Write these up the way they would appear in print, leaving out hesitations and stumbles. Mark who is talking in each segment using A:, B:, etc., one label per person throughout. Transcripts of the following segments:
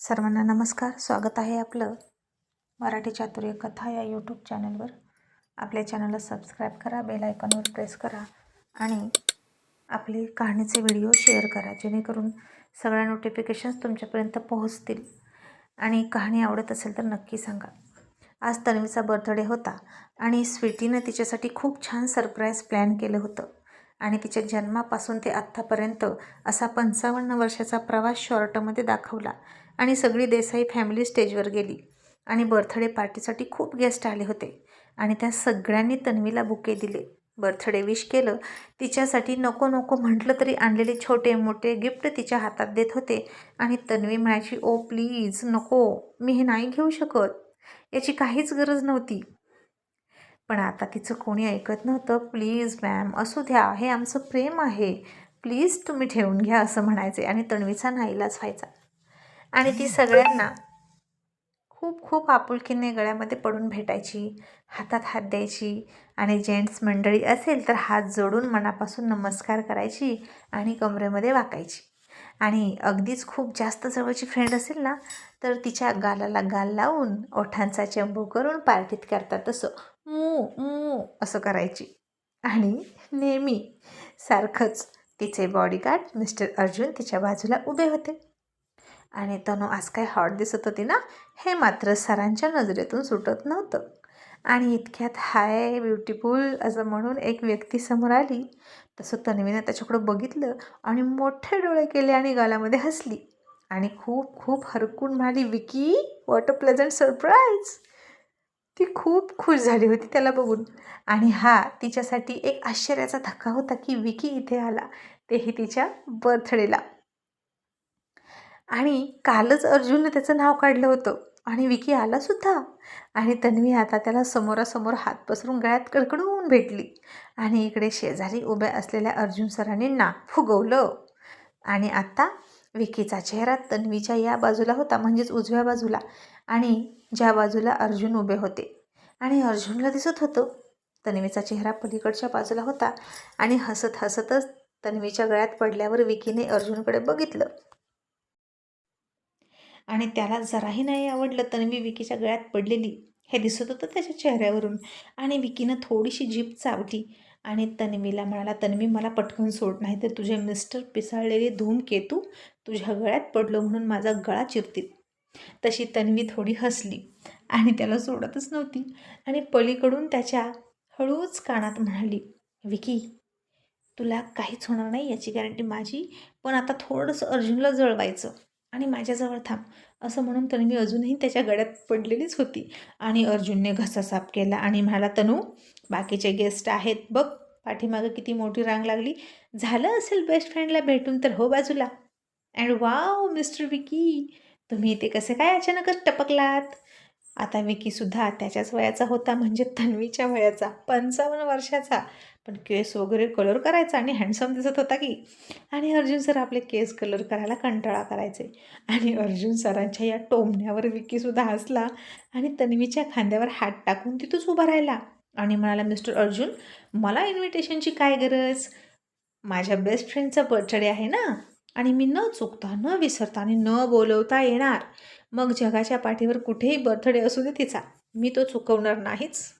A: सर्वांना नमस्कार. स्वागत आहे आपलं मराठी चातुर्य कथा या यूट्यूब चॅनलवर. आपल्या चॅनलला सबस्क्राईब करा, बेल आयकॉनवर प्रेस करा आणि आपली कहाणीचे व्हिडिओ शेअर करा, जेणेकरून सगळ्या नोटिफिकेशन्स तुमच्यापर्यंत पोहोचतील. आणि कहाणी आवडत असेल तर नक्की सांगा. आज तन्वीचा बर्थडे होता आणि स्वीटीनं तिच्यासाठी खूप छान सरप्राईज प्लॅन केलं होतं. आणि तिच्या जन्मापासून ते आत्तापर्यंत असा 55 वर्षाचा प्रवास शॉर्टमध्ये दाखवला. आणि सगळी देसाई फॅमिली स्टेजवर गेली आणि बर्थडे पार्टीसाठी खूप गेस्ट आले होते आणि त्या सगळ्यांनी तन्वीला बुके दिले, बर्थडे विश केलं. तिच्यासाठी नको नको म्हटलं तरी आणलेले छोटे मोठे गिफ्ट तिच्या हातात देत होते. आणि तन्वी म्हणायची, ओ प्लीज नको, मी हे नाही घेऊ शकत, याची काहीच गरज नव्हती. पण आता तिचं कोणी ऐकत नव्हतं. प्लीज मॅम, असू द्या, हे आमचं प्रेम आहे, प्लीज तुम्ही ठेवून घ्या असं म्हणायचे. आणि तन्वीचा नाईलाज व्हायचा आणि ती सगळ्यांना खूप खूप आपुलकीने गळ्यामध्ये पडून भेटायची, हातात हात द्यायची आणि जेंट्स मंडळी असेल तर हात जोडून मनापासून नमस्कार करायची आणि कमरेमध्ये वाकायची. आणि अगदीच खूप जास्त जवळची फ्रेंड असेल ना, तर तिच्या गालाला गाल लावून ओठांचा चंबू करून पार्टीत करतात तसं मू मू असं करायची. आणि नेहमी सारखंच तिचे बॉडीगार्ड मिस्टर अर्जुन तिच्या बाजूला उभे होते. आणि तनू आज काय हॉट दिसत होती ना, हे मात्र सरांच्या नजरेतून सुटत नव्हतं. आणि इतक्यात हाय ब्युटिफुल असं म्हणून एक व्यक्ती समोर आली. तसं तन्वीनं त्याच्याकडं बघितलं आणि मोठे डोळे केले आणि गालामध्ये हसली आणि खूप खूप हरकून म्हणाली, Vicky, what a pleasant surprise. ती खूप खुश झाली होती त्याला बघून. आणि हा तिच्यासाठी एक आश्चर्याचा धक्का होता की विकी इथे आला, तेही तिच्या बर्थडेला. आणि कालच अर्जुनने त्याचं नाव काढलं होतं आणि विकी आलासुद्धा. आणि तन्वी आता त्याला समोरासमोर हात पसरून गळ्यात कडकडून भेटली. आणि इकडे शेजारी उभ्या असलेल्या अर्जुन सरांनी नाक फुगवलं. आणि आता विकीचा चेहरा तन्वीच्या या बाजूला होता, म्हणजेच उजव्या बाजूला, आणि ज्या बाजूला अर्जुन उभे होते. आणि अर्जुनला दिसत होतं तन्वीचा चेहरा पलीकडच्या बाजूला होता. आणि हसत हसतच तन्वीच्या गळ्यात पडल्यावर विकीने अर्जुनकडे बघितलं आणि त्याला जराही नाही आवडलं तन्वी विकीच्या गळ्यात पडलेली, हे दिसत होतं त्याच्या चेहऱ्यावरून. आणि विकीनं थोडीशी जीभ चावली आणि तन्वीला म्हणाला, तन्वी, मला पटकन सोड, नाही तर तुझे मिस्टर पिसाळलेले धूमकेतू तुझ्या गळ्यात पडलो म्हणून माझा गळा चिरतील. तशी तन्वी थोडी हसली आणि त्याला सोडतच नव्हती. आणि पलीकडून त्याच्या हळूच कानात म्हणाली, विकी, तुला काहीच होणार नाही याची गॅरंटी माझी, पण आता थोडंसं अर्जुनला जळवायचं आणि माझ्याजवळ थांब. असं म्हणून तन्वी अजूनही त्याच्या गळ्यात पडलेलीच होती. आणि अर्जुनने घसा साफ केला आणि म्हणाला, तनू, बाकीचे गेस्ट आहेत बघ, पाठीमागं किती मोठी रांग लागली, झालं असेल बेस्ट फ्रेंडला भेटून तर हो बाजूला. अँड वाव मिस्टर विकी, तुम्ही इथे कसे काय अचानकच टपकलात. आता विकीसुद्धा त्याच्याच वयाचा होता, म्हणजे तन्वीच्या वयाचा, 55 वर्षाचा. पण केस वगैरे कलर करायचा आणि हँडसम दिसत होता की. आणि अर्जुन सर आपले केस कलर करायला कंटाळा करायचे. आणि अर्जुन सरांच्या या टोमण्यावर विकीसुद्धा हसला आणि तन्वीच्या खांद्यावर हात टाकून तिथंच उभा राहिला आणि म्हणाला, मिस्टर अर्जुन, मला इन्व्हिटेशनची काय गरज, माझ्या बेस्ट फ्रेंडचा बर्थडे आहे ना, आणि मी न चुकता, न विसरता आणि न बोलवता येणार. मग जगाच्या पाठीवर कुठेही बर्थडे असू दे तिचा, मी तो चुकवणार नाहीच.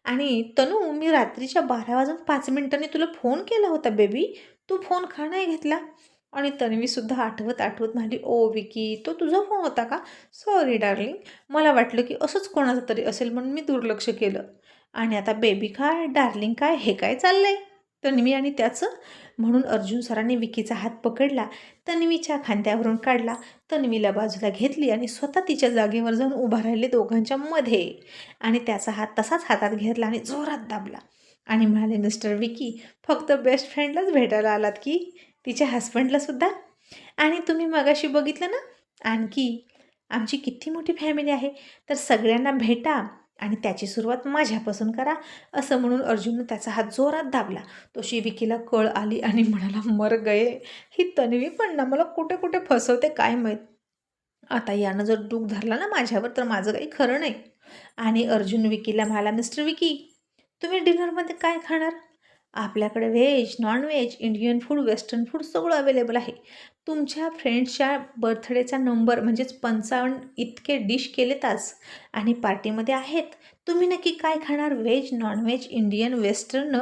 A: आणि तनू, मी रात्रीच्या 12:05 तुला फोन केला होता बेबी, तू फोन का नाही घेतला. आणि तन्वीसुद्धा आठवत आठवत म्हणाली, ओ विकी, तो तुझा फोन होता का, सॉरी डार्लिंग, मला वाटलं की असंच कोणाचं तरी असेल म्हणून मी दुर्लक्ष केलं. आणि आता बेबी काय, डार्लिंग काय, हे काय चाललंय. तन्वी आणि त्याचं, म्हणून अर्जुन सरांनी विकीचा हात पकडला, तन्वीच्या खांद्यावरून काढला, तन्वीला बाजूला घेतली आणि स्वतः तिच्या जागेवर जाऊन उभा राहिले दोघांच्या मध्ये. आणि त्याचा हात तसाच हातात घेतला आणि जोरात दाबला आणि म्हणाले, मिस्टर विकी, फक्त बेस्ट फ्रेंडलाच भेटायला आलात की तिच्या हस्बंडलासुद्धा. आणि तुम्ही मगाशी बघितलं ना, आणखी आमची किती मोठी फॅमिली आहे, तर सगळ्यांना भेटा आणि त्याची सुरुवात माझ्यापासून करा. असं म्हणून अर्जुननं त्याचा हात जोरात दाबला. तशी विकीला कळ आली आणि म्हणाला, मर गये, ही तन्वी पण ना मला कुठे कुठे फसवते काय माहीत. आता यानं जर डूक धरला ना माझ्यावर तर माझं काही खरं नाही. आणि अर्जुन विकीला म्हणाला, मिस्टर विकी, तुम्ही डिनरमध्ये काय खाणार. आपल्याकडे veg, non veg, Indian food, western food सगळं अवेलेबल आहे. तुमच्या फ्रेंड्सच्या बर्थडेचा नंबर म्हणजेच 55 इतके डिश केलेत आज आणि पार्टीमध्ये आहेत. तुम्ही नक्की काय खाणार? व्हेज, नॉनव्हेज, इंडियन, वेस्टर्न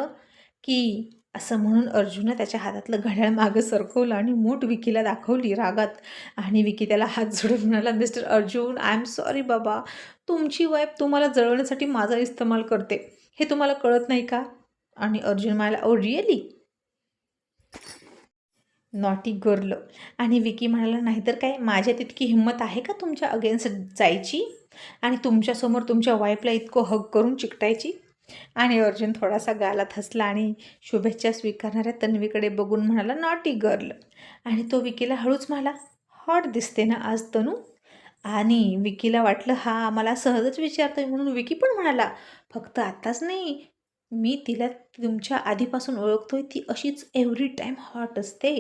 A: की असं म्हणून अर्जुननं त्याच्या हातातलं घड्याळ मागं सरकवलं आणि मूठ विकीला दाखवली रागात. आणि विकी त्याला हात जोडून म्हणाला, mister Arjun, I am sorry बाबा, तुमची वाईफ तुम्हाला जळवण्यासाठी माझा इस्तेमाल करते, हे तुम्हाला कळत नाही का? आणि अर्जुन म्हणाला, ओ रिअली, नॉटी गर्ल. आणि विकी म्हणाला, नाहीतर काय, माझ्यात इतकी हिंमत आहे का तुमच्या अगेन्स्ट जायची आणि तुमच्यासमोर तुमच्या वाईफला इतकं हग करून चिकटायची? आणि अर्जुन थोडासा गालात हसला आणि शुभेच्छा स्वीकारणाऱ्या तन्वीकडे बघून म्हणाला, नॉटी गर्ल. आणि तो विकीला हळूच म्हणाला, हॉट दिसते ना आज तनू? आणि विकीला वाटलं हा मला सहजच विचारतोय म्हणून विकी पण म्हणाला, फक्त आत्ताच नाही, मी तिला तुमच्या आधीपासून ओळखतोय, ती अशीच एव्हरी टाईम हॉट असते.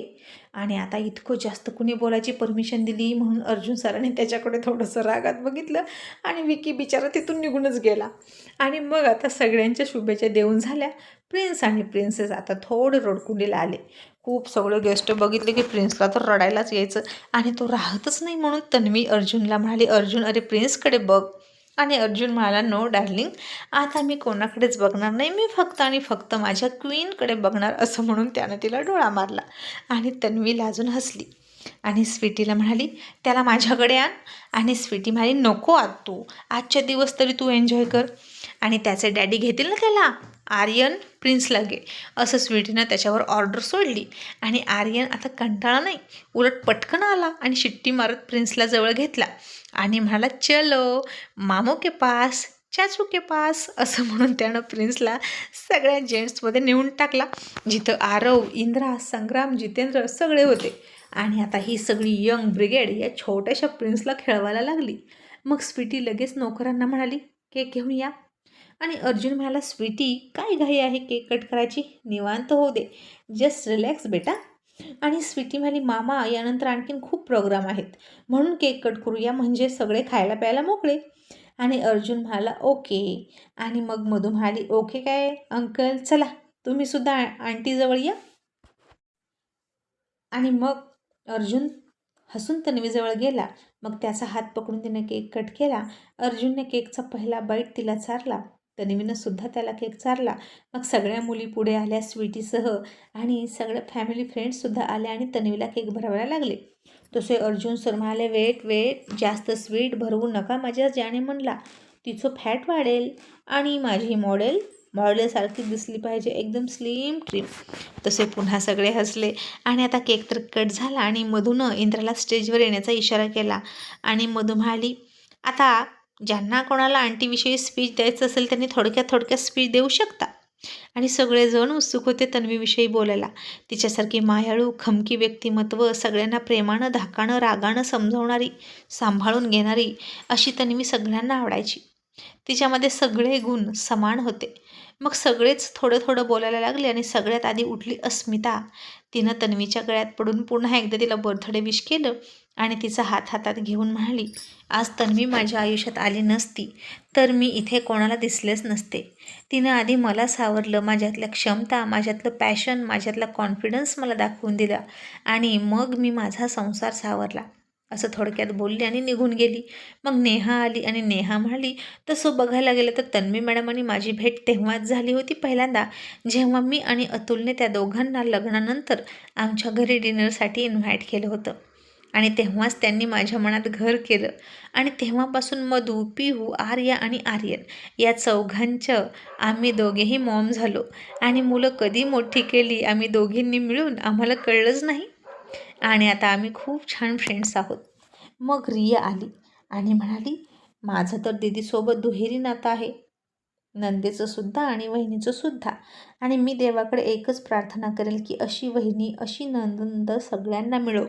A: आणि आता इतकं जास्त कुणी बोलायची परमिशन दिली म्हणून अर्जुन सरांनी त्याच्याकडे थोडंसं रागात बघितलं आणि विकी बिचारा तिथून निघूनच गेला. आणि मग आता सगळ्यांच्या शुभेच्छा देऊन झाल्या. प्रिन्स आणि प्रिन्सेस आता थोडे रडकुंडीला आले. खूप सगळे गेस्ट बघितले की प्रिन्सला तर रडायलाच यायचं आणि तो राहतच नाही. म्हणून तन्वी अर्जुनला म्हणाली, अर्जुन अरे प्रिन्सकडे बघ. आणि अर्जुन म्हणाला, नो डार्लिंग, आता मी कोणाकडेच बघणार नाही, मी फक्त आणि फक्त माझ्या क्वीनकडे बघणार, असं म्हणून त्यानं तिला डोळा मारला. आणि तन्वी लाजून हसली आणि स्वीटीला म्हणाली, त्याला माझ्याकडे आण. आणि स्वीटी म्हणाली, नको आज, तू आजच्या दिवस तरी तू एन्जॉय कर आणि त्याचे डॅडी घेतील ना त्याला, आर्यन प्रिन्सला घे, असं स्वीटीनं त्याच्यावर ऑर्डर सोडली. आणि आर्यन आता कंटाळा नाही, उलट पटकन आला आणि शिट्टी मारत प्रिन्सला जवळ घेतला आणि म्हणाला, चलो मामो के पास, चाचू के पास, असं म्हणून त्यानं प्रिन्सला सगळ्या जेंट्समध्ये नेऊन टाकला, जिथं आरव, इंद्रा, संग्राम, जितेंद्र सगळे होते. आणि आता ही सगळी यंग ब्रिगेड या छोट्याशा प्रिन्सला खेळवायला लागली. मग स्वीटी लगेच नोकरांना म्हणाली, केक घेऊन या. आणि अर्जुन म्हणाला, स्वीटी काय घाई आहे केक कट करायची, निवांत होऊ दे, जस्ट रिलॅक्स बेटा. आणि स्वीटी म्हणाली, मामा यानंतर आणखीन खूप प्रोग्राम आहेत म्हणून केक कट करूया, म्हणजे सगळे खायला प्यायला मोकळे. आणि अर्जुन म्हणाला, ओके. आणि मग मधू म्हणाली, ओके काय अंकल, चला तुम्ही सुद्धा आंटीजवळ या. आणि मग अर्जुन हसून तन्वीजवळ गेला. मग त्याचा हात पकडून तिने केक कट केला. अर्जुनने केकचा पहिला बाईट तिला चारला. तन्वीनं सुद्धा त्याला केक चारला. मग सगळ्या मुली पुढे आल्या स्वीटीसह आणि सगळ्या फॅमिली फ्रेंड्ससुद्धा आल्या आणि तन्वीला केक भरवायला लागले. तसे अर्जुन सर म्हणाले, वेट वेट, जास्त स्वीट भरवू नका माझ्या ज्याने म्हणला, तिचं फॅट वाढेल आणि माझी मॉडेलसारखी दिसली पाहिजे, एकदम स्लिम ट्रिम. तसे पुन्हा सगळे हसले. आणि आता केक तर कट झाला आणि मधूनं इंद्राला स्टेजवर येण्याचा इशारा केला. आणि मधू म्हणाली, आता ज्यांना कोणाला आंटीविषयी स्पीच द्यायचं असेल त्यांनी थोडक्यात स्पीच देऊ शकता. आणि सगळेजण उत्सुक होते तन्वीविषयी बोलायला. तिच्यासारखी मायाळू खमकी व्यक्तिमत्व, सगळ्यांना प्रेमानं, धाकानं, रागानं समजावणारी, सांभाळून घेणारी, अशी तन्वी सगळ्यांना आवडायची. तिच्यामध्ये सगळे गुण समान होते. मग सगळेच थोडं बोलायला लागले आणि सगळ्यात आधी उठली अस्मिता. तिनं तन्वीच्या गळ्यात पडून पुन्हा एकदा तिला बर्थडे विश केलं आणि तिचा हात हातात घेऊन म्हणाली, आज तन्वी माझ्या आयुष्यात आली नसती तर मी इथे कोणाला दिसलेच नसते. तिनं आधी मला सावरलं, माझ्यातल्या क्षमता, माझ्यातलं पॅशन, माझ्यातला कॉन्फिडन्स मला दाखवून दिला आणि मग मी माझा संसार सावरला, असं थोडक्यात बोलली आणि निघून गेली. मग नेहा आली आणि नेहा म्हणाली, तसं बघायला गेलं तर तन्वी मॅडम आणि माझी भेट तेव्हाच झाली होती पहिल्यांदा, जेव्हा मी आणि अतुलने त्या दोघांना लग्नानंतर आमच्या घरी डिनरसाठी इन्व्हाइट केलं होतं. आणि तेव्हाच त्यांनी माझ्या मनात घर केलं. आणि तेव्हापासून मधू, पिहू, आर्या आणि आर्यन या चौघांचं आम्ही दोघेही मॉम झालो आणि मुलं कधी मोठी केली आम्ही दोघींनी मिळून आम्हाला कळलंच नाही. आणि आता आम्ही खूप छान फ्रेंड्स आहोत. मग रिया आली आणि म्हणाली, माझं तर दीदीसोबत दुहेरी नातं आहे, नंदेचं सुद्धा आणि वहिनीचं सुद्धा. आणि मी देवाकडे एकच प्रार्थना करेल की अशी वहिनी, अशी नंद सगळ्यांना मिळो.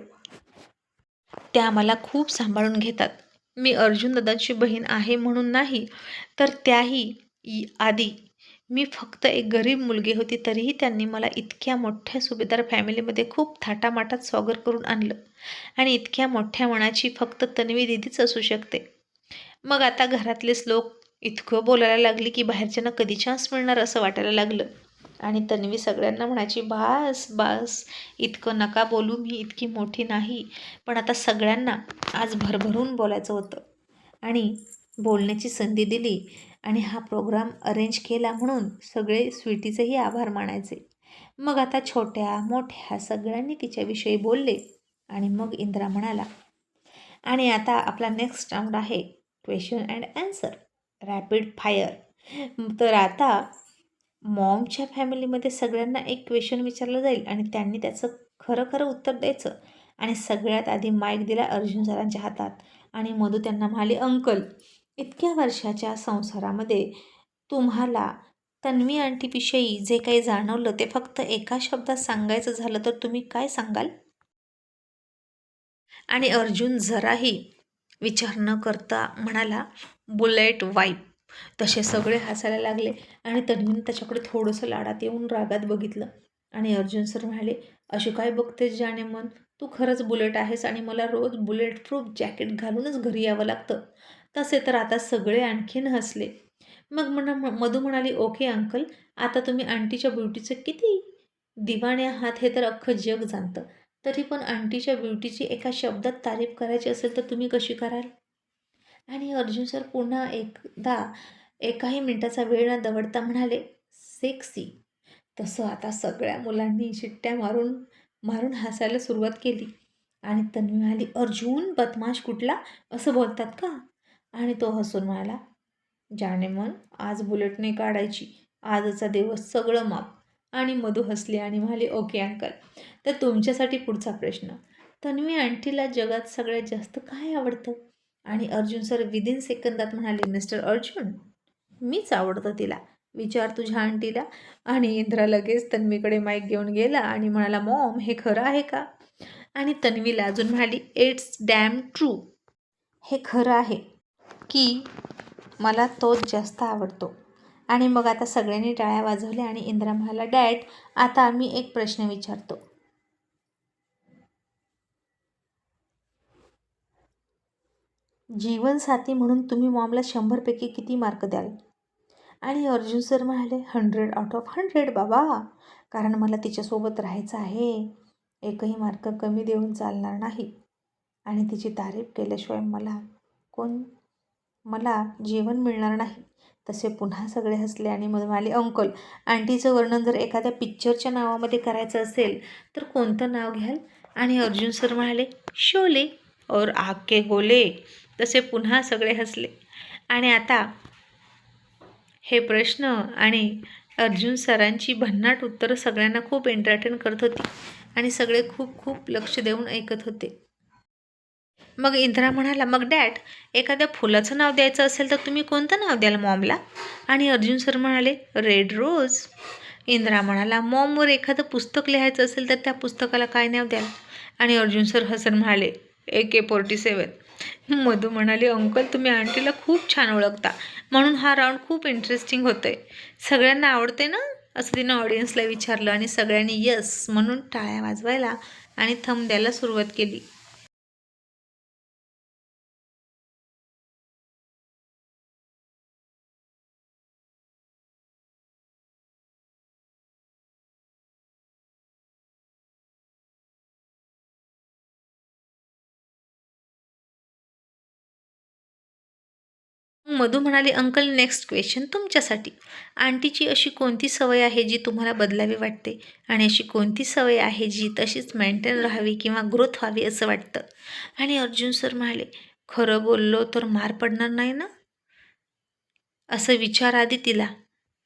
A: त्या मला खूप सांभाळून घेतात. मी अर्जुन दादाची बहीण आहे म्हणून नाही, तर त्याही आधी मी फक्त एक गरीब मुलगी होती, तरीही त्यांनी मला इतक्या मोठ्या सुभेदार फॅमिलीमध्ये खूप थाटामाटात स्वागत करून आणलं. आणि इतक्या मोठ्या मनाची फक्त तन्वी दीदीच असू शकते. मग आता घरातलेच लोक इतकं बोलायला लागली की बाहेरच्यांना कधी चान्स मिळणार असं वाटायला लागलं. आणि तन्वी सगळ्यांना म्हणायची, बास बास, इतकं नका बोलू, मी इतकी मोठी नाही. पण आता सगळ्यांना आज भरभरून बोलायचं होतं आणि बोलण्याची संधी दिली आणि हा प्रोग्राम अरेंज केला म्हणून सगळे स्वीटीचेही आभार मानायचे. मग आता छोट्या मोठ्या सगळ्यांनी तिच्याविषयी बोलले आणि मग इंद्रा म्हणाला, आणि आता आपला नेक्स्ट राऊंड आहे question and answer, rapid fire. तर आता मॉमच्या फॅमिलीमध्ये सगळ्यांना एक क्वेश्चन विचारलं जाईल आणि त्यांनी त्याचं खरं खरं उत्तर द्यायचं. आणि सगळ्यात आधी माईक दिला अर्जुन सरांच्या हातात आणि मधू त्यांना म्हणाले, अंकल, इतक्या वर्षाच्या संसारामध्ये तुम्हाला तन्वी आंटीविषयी जे काही जाणवलं ते फक्त एका शब्दात सांगायचं झालं तर तुम्ही काय सांगाल? आणि अर्जुन जराही विचार न करता म्हणाला, बुलेट वाईप. तसे सगळे हसायला लागले आणि तन्वीनं त्याच्याकडे थोडंसं लाडात येऊन रागात बघितलं आणि अर्जुन सर म्हणाले, अशी काय बघतेस जाणे मन, तू खरंच बुलेट आहेस आणि मला रोज बुलेट प्रूफ जॅकेट घालूनच घरी यावं लागतं. तसे तर आता सगळे आणखीन हसले. मग मधू म्हणाली, ओके अंकल, आता तुम्ही आंटीच्या ब्युटीचे किती दिवाणे आहात हे तर अख्खं जग जाणतं. तरी पण आंटीच्या ब्युटीची एका शब्दात तारीफ करायची असेल तर तुम्ही कशी कराल? आणि अर्जुन सर पुन्हा एकदा एकाही मिनिटाचा वेळ न दवडता म्हणाले, सेक्सी. तसं आता सगळ्या मुलांनी शिट्ट्या मारून मारून हसायला सुरुवात केली आणि तन्वी म्हणाली, अर्जुन बदमाश कुठला, असं बोलतात का? आणि तो हसून म्हणाला, जाने मन, आज बुलेट नाही काढायची, आजचा दिवस सगळं माप. आणि मधू हसली आणि म्हणाली, ओके अंकल, तर तुमच्यासाठी पुढचा प्रश्न, तन्वी आंटीला जगात सगळ्यात जास्त काय आवडतं? आणि अर्जुन सर विदिन सेकंदात म्हणाले, मिस्टर अर्जुन, मीच आवडतं तिला, विचार तुझ्या आंटीला. आणि इंद्रा लगेच तन्वीकडे माईक घेऊन गेला आणि म्हणाला, मॉम, हे खरं आहे का? आणि तन्वी लाजून म्हणाली, इट्स डॅम ट्रू. हे खरं आहे की मला तोच जास्त आवडतो. आणि मग आता सगळ्यांनी टाळ्या वाजवल्या आणि इंद्रा म्हणाला, डॅड, आता मी एक प्रश्न विचारतो. जीवनसाथी म्हणून तुम्ही मॉमला 100पैकी किती मार्क द्याल? आणि अर्जुन सर म्हणाले, 100 आउट ऑफ 100 बाबा, कारण मला तिच्यासोबत राहायचं आहे. एकही मार्क कमी देऊन चालणार नाही आणि तिची तारीफ केल्याशिवाय मला जेवण मिळणार नाही. तसे पुन्हा सगळे हसले आणि मग म्हणाले, अंकल, आंटीचं वर्णन जर एखाद्या पिक्चरच्या नावामध्ये करायचं असेल तर कोणतं नाव घ्याल? आणि अर्जुन सर म्हणाले, शोले और आग के गोले. तसे पुन्हा सगळे हसले. आणि आता हे प्रश्न आणि अर्जुन सरांची भन्नाट उत्तरं सगळ्यांना खूप एंटरटेन करत होती आणि सगळे खूप खूप लक्ष देऊन ऐकत होते. मग इंद्रा म्हणाला, मग डॅड, एखाद्या फुलाचं नाव द्यायचं असेल तर तुम्ही कोणतं नाव द्याल मॉमला? आणि अर्जुन सर म्हणाले, रेड रोज. इंद्रा म्हणाला, मॉमवर एखादं पुस्तक लिहायचं असेल तर त्या पुस्तकाला काय नाव द्याल? आणि अर्जुन सर हसन म्हणाले, AK-47. मधू म्हणाली, अंकल, तुम्ही आंटीला खूप छान ओळखता म्हणून हा राऊंड खूप इंटरेस्टिंग होतोय. सगळ्यांना आवडते ना, असं तिनं ऑडियन्सला विचारलं आणि सगळ्यांनी यस म्हणून टाळ्या वाजवायला आणि थंब द्यायला सुरुवात केली. मधू म्हणाली, अंकल, नेक्स्ट क्वेश्चन तुमच्यासाठी. आंटीची अशी कोणती सवय आहे जी तुम्हाला बदलावी वाटते आणि अशी कोणती सवय आहे जी तशीच मेंटेन राहावी किंवा ग्रोथ व्हावी असं वाटतं? आणि अर्जुन सर म्हणाले, खरं बोललो तर मार पडणार नाही ना, असं विचार आधी तिला.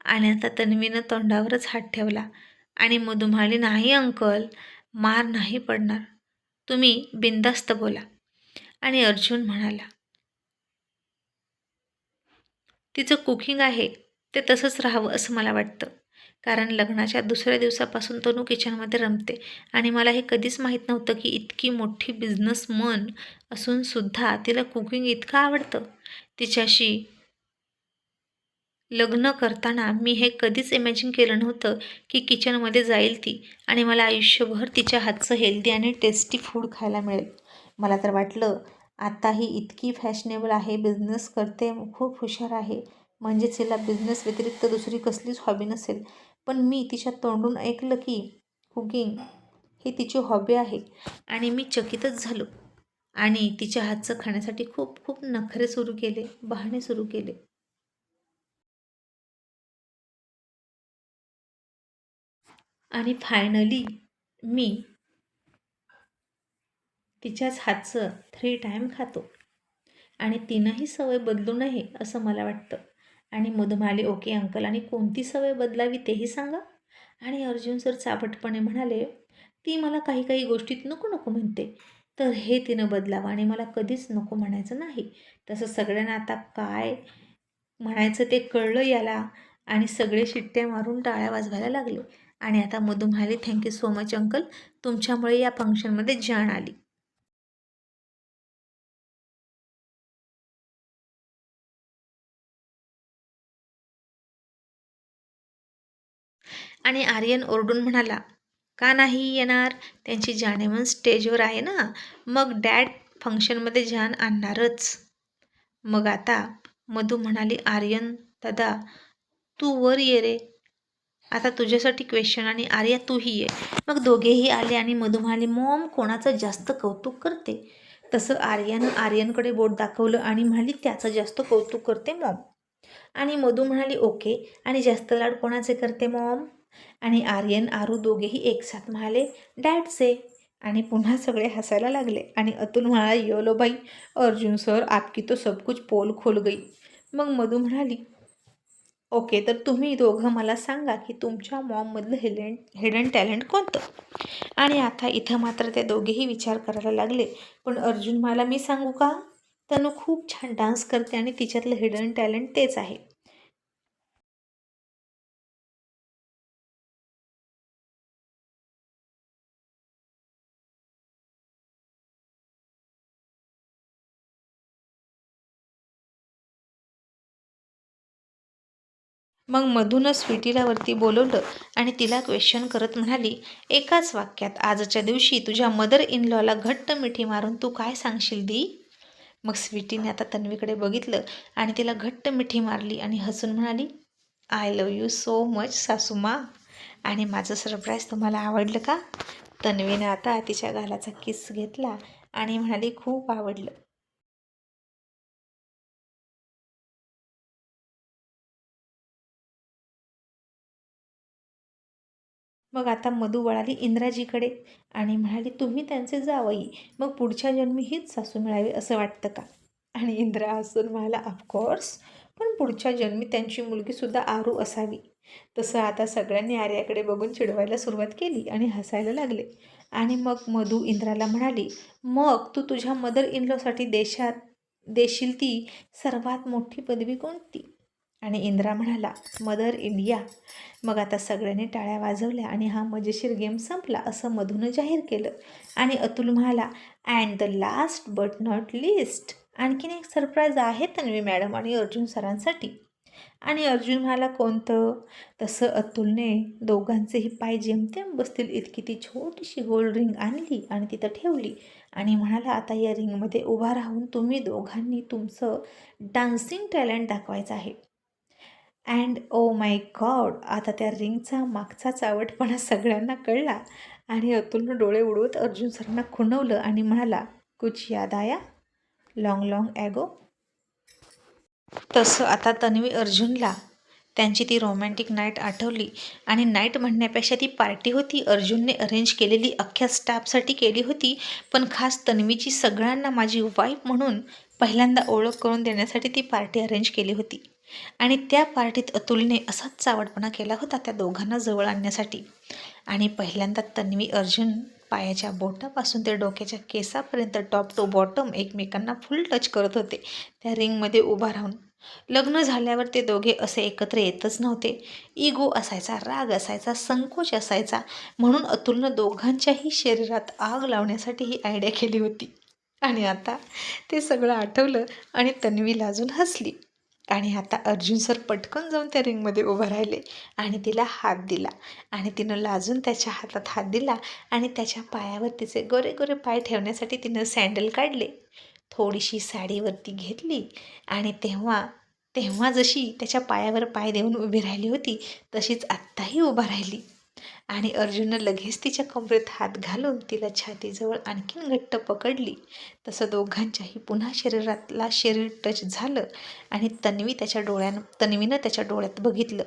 A: आणि आता तन्वीनं तोंडावरच हात ठेवला आणि मधू म्हणाली, नाही अंकल, मार नाही पडणार, तुम्ही बिनधास्त बोला. आणि अर्जुन म्हणाला, तिचं कुकिंग आहे ते तसंच राहावं असं मला वाटतं, कारण लग्नाच्या दुसऱ्या दिवसापासून तनू किचनमध्ये रमते आणि मला हे कधीच माहीत नव्हतं की इतकी मोठी बिझनेसमन असूनसुद्धा तिला कुकिंग इतकं आवडतं. तिच्याशी लग्न करताना मी हे कधीच इमॅजिन केलं नव्हतं की किचनमध्ये जाईल ती आणि मला आयुष्यभर तिच्या हातचं हेल्दी आणि टेस्टी फूड खायला मिळेल. मला तर वाटलं, आता ही इतकी फॅशनेबल आहे, बिझनेस करते, खूप हुशार आहे, म्हणजेच हिला बिझनेस व्यतिरिक्त दुसरी कसलीच हॉबी नसेल. पण मी तिच्या तोंडून ऐकलं की कुकिंग ही तिची हॉबी आहे आणि मी चकितच झालो आणि तिच्या हातचं खाण्यासाठी खूप खूप नखरे सुरू केले, बहाणे सुरू केले. आणि फायनली मी तिच्याच हातचं 3 टाईम खातो आणि तिनंही सवय बदलू नये असं मला वाटतं. आणि मधू म्हणाले, ओके अंकल, आणि कोणती सवय बदलावी तेही सांगा. आणि अर्जुन सर चापटपणे म्हणाले, ती मला काही काही गोष्टीत नको नको म्हणते, तर हे तिनं बदलावं आणि मला कधीच नको म्हणायचं नाही. तसं सगळ्यांना आता काय म्हणायचं ते कळलं याला आणि सगळे शिट्ट्या मारून टाळ्या वाजवायला लागले. आणि आता मधू म्हणाले, थँक्यू सो मच अंकल, तुमच्यामुळे या फंक्शनमध्ये जान आली. आणि आर्यन ओरडून म्हणाला, का नाही येणार? त्यांची जाणीव स्टेजवर आहे ना, मग डॅड फंक्शनमध्ये जान आणणारच. मग आता मधू म्हणाली, आर्यन दादा तू वर ये रे, आता तुझ्यासाठी क्वेश्चन, आणि आर्या तूही ये. मग दोघेही आले आणि मधू म्हणाली, मॉम कोणाचं जास्त कौतुक करते? तसं आर्यानं आर्यनकडे बोट दाखवलं आणि म्हणाली, त्याचं जास्त कौतुक करते मॉम. आणि मधू म्हणाली, ओके, आणि जास्त लाड कोणाचे करते मॉम? आणि आर्यन आरू दोघेही एकसाथ म्हणाले, डॅडचे. आणि पुन्हा सगळे हसायला लागले. आणि अतुल म्हणाला, योलो बाई, अर्जुन सर आपकी तो सब कुछ पोल खोल गई. मग मधू म्हणाली, ओके, तर तुम्ही दोघं मला सांगा की तुमच्या मॉममधलं हिडन टॅलेंट कोणतं? आणि आता इथं मात्र ते दोघेही विचार करायला लागले. पण अर्जुन मला, मी सांगू का? तनू खूप छान डान्स करते आणि तिच्यातलं हिडन टॅलेंट तेच आहे. मग मधूनच स्वीटीला वरती बोलवलं आणि तिला क्वेश्चन करत म्हणाली, एकाच वाक्यात आजच्या दिवशी तुझ्या मदर इन लॉला घट्ट मिठी मारून तू काय सांगशील दी? मग स्वीटीने आता तन्वीकडे बघितलं आणि तिला घट्ट मिठी मारली आणि हसून म्हणाली, I love you so much सासूमा. आणि माझं सरप्राईज तुम्हाला आवडलं का? तन्वीने आता तिच्या गालाचा किस घेतला आणि म्हणाली, खूप आवडलं. मग आता मधू वळाली इंद्राजीकडे आणि म्हणाली, तुम्ही त्यांचे जावई, मग पुढच्या जन्मी हीच सासू मिळावी असं वाटतं का? आणि इंद्रा हसून म्हणाला, ऑफकोर्स, पण पुढच्या जन्मी त्यांची मुलगीसुद्धा आरू असावी. तसं आता सगळ्यांनी आर्याकडे बघून चिडवायला सुरुवात केली आणि हसायला लागले. आणि मग मधू इंद्राला म्हणाली, मग तू तुझ्या मदर इन लॉसाठी देशील ती सर्वात मोठी पदवी कोणती? आणि इंद्रा म्हणाला, मदर इंडिया. मग आता सगळ्यांनी टाळ्या वाजवल्या आणि हा मजेशीर गेम संपला असं मधूनं जाहीर केलं. आणि अतुल म्हणाला, and the last but not list, आणखीन एक सरप्राईज आहे तन्वी मॅडम आणि अर्जुन सरांसाठी. आणि अर्जुन म्हणाला, कोणतं? तसं अतुलने दोघांचेही पाय जेमतेम बसतील इतकी ती छोटीशी गोल्ड रिंग आणली आणि तिथं ठेवली आणि म्हणाला, आता या रिंगमध्ये उभा राहून तुम्ही दोघांनी तुमचं डान्सिंग टॅलेंट दाखवायचं आहे. अँड ओ माय गॉड, आता त्या रिंगचा मागचा चावटपणा सगळ्यांना कळला. आणि अतुलनं डोळे उडवत अर्जुन सरांना खुणवलं आणि म्हणाला, कुछ याद आया लॉंग लॉंग ॲगो? तसं आता तन्वी अर्जुनला त्यांची ती रोमॅन्टिक नाईट आठवली. आणि नाईट म्हणण्यापेक्षा ती पार्टी होती. अर्जुनने अरेंज केलेली, अख्ख्या स्टाफसाठी केली होती, पण खास तन्वीची सगळ्यांना माझी वाईफ म्हणून पहिल्यांदा ओळख करून देण्यासाठी ती पार्टी अरेंज केली होती. आणि त्या पार्टीत अतुलने असाच चावटपणा केला होता त्या दोघांना जवळ आणण्यासाठी. आणि पहिल्यांदा तन्वी अर्जुन पायाच्या बोटापासून ते डोक्याच्या केसापर्यंत टॉप टू बॉटम एकमेकांना फुल टच करत होते त्या रिंगमध्ये उभा राहून. लग्न झाल्यावर ते दोघे असे एकत्र येतच नव्हते. इगो असायचा, राग असायचा, संकोच असायचा, म्हणून अतुलनं दोघांच्याही शरीरात आग लावण्यासाठी ही आयडिया केली होती. आणि आता ते सगळं आठवलं आणि तन्वी लाजून हसली. आणि आता अर्जुन सर पटकन जाऊन त्या रिंगमध्ये उभं राहिले आणि तिला हात दिला. आणि तिनं लाजून त्याच्या हातात हात दिला आणि त्याच्या पायावर तिचे गोरे गोरे पाय ठेवण्यासाठी तिनं सँडल काढले, थोडीशी साडीवरती घेतली आणि तेव्हा तेव्हा जशी त्याच्या पायावर पाय देऊन उभी राहिली होती तशीच आत्ताही उभा राहिली. आणि अर्जुननं लगेच तिच्या कमरेत हात घालून तिला छातीजवळ आणखीन घट्ट पकडली. तसं दोघांच्याही पुन्हा शरीरातला शरीर टच झालं आणि तन्वीनं त्याच्या डोळ्यात बघितलं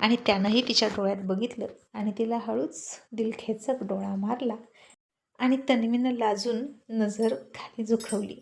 A: आणि त्यानंही तिच्या डोळ्यात बघितलं आणि तिला हळूच दिलखेचक डोळा मारला आणि तन्वीनं लाजून नजर खाली झुकवली.